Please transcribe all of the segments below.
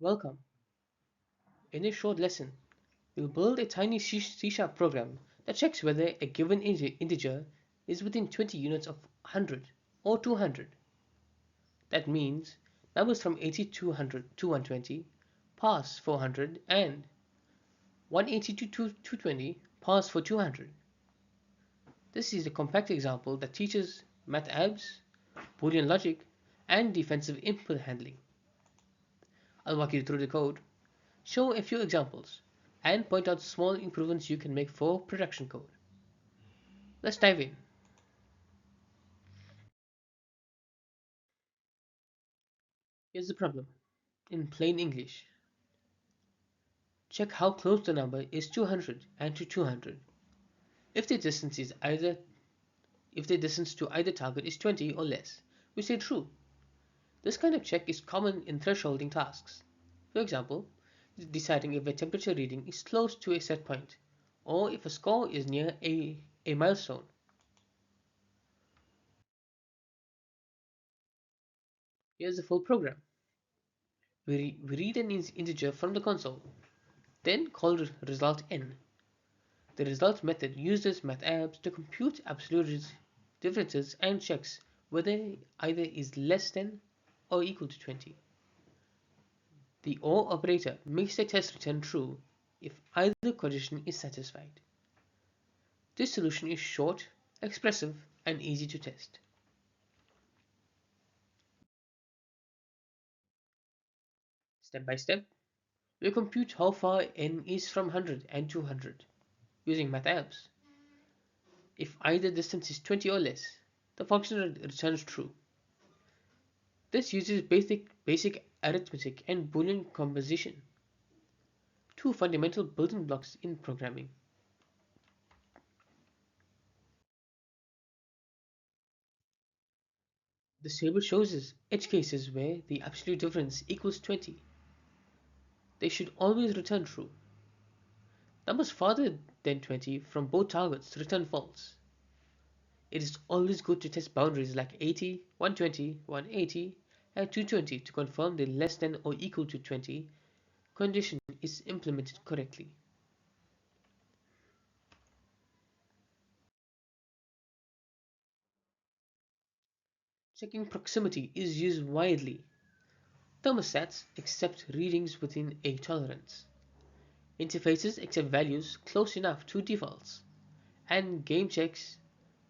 Welcome. In this short lesson, we'll build a tiny C# program that checks whether a given integer is within 20 units of 100 or 200. That means numbers from 80 to 100 to 120 pass for 100 and 180 to 220 pass for 200. This is a compact example that teaches Math.Abs, Boolean logic, and defensive input handling. I'll walk you through the code, show a few examples, and point out small improvements you can make for production code. Let's dive in. Here's the problem. In plain English, check how close the number is to 100 and to 200. If the distance to either target is 20 or less, we say true. This kind of check is common in thresholding tasks. For example, deciding if a temperature reading is close to a set point, or if a score is near a milestone. Here's the full program. We read an integer from the console, then call result n. The result method uses Math.Abs to compute absolute differences and checks whether either is less than or equal to 20. The OR operator makes the test return true if either condition is satisfied. This solution is short, expressive, and easy to test. Step by step, we compute how far n is from 100 and 200 using Math.Abs. If either distance is 20 or less, the function returns true. This uses basic arithmetic and Boolean composition, two fundamental building blocks in programming. This table shows us edge cases where the absolute difference equals 20. They should always return true. Numbers farther than 20 from both targets return false. It is always good to test boundaries like 80, 120, 180, and 220 to confirm the less than or equal to 20 condition is implemented correctly. Checking proximity is used widely. Thermostats accept readings within a tolerance. Interfaces accept values close enough to defaults. And game checks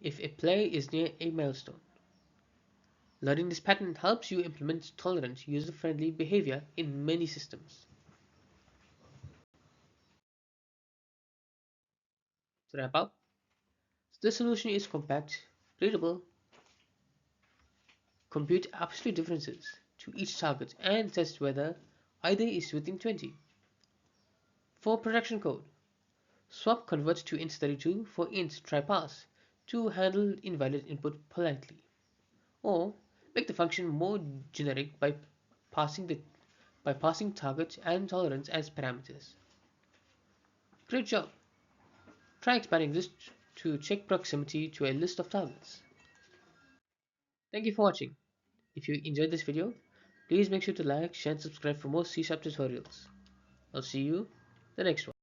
if a player is near a milestone. Learning this pattern helps you implement tolerant, user-friendly behavior in many systems. To wrap up, the solution is compact, readable, compute absolute differences to each target and test whether either is within 20. For production code, swap convert to int32 for int.TryParse to handle invalid input politely. Or make the function more generic passing by passing target and tolerance as parameters. Great job! Try expanding this to check proximity to a list of targets. Thank you for watching. If you enjoyed this video, please make sure to like, share and subscribe for more C# tutorials. I'll see you the next one.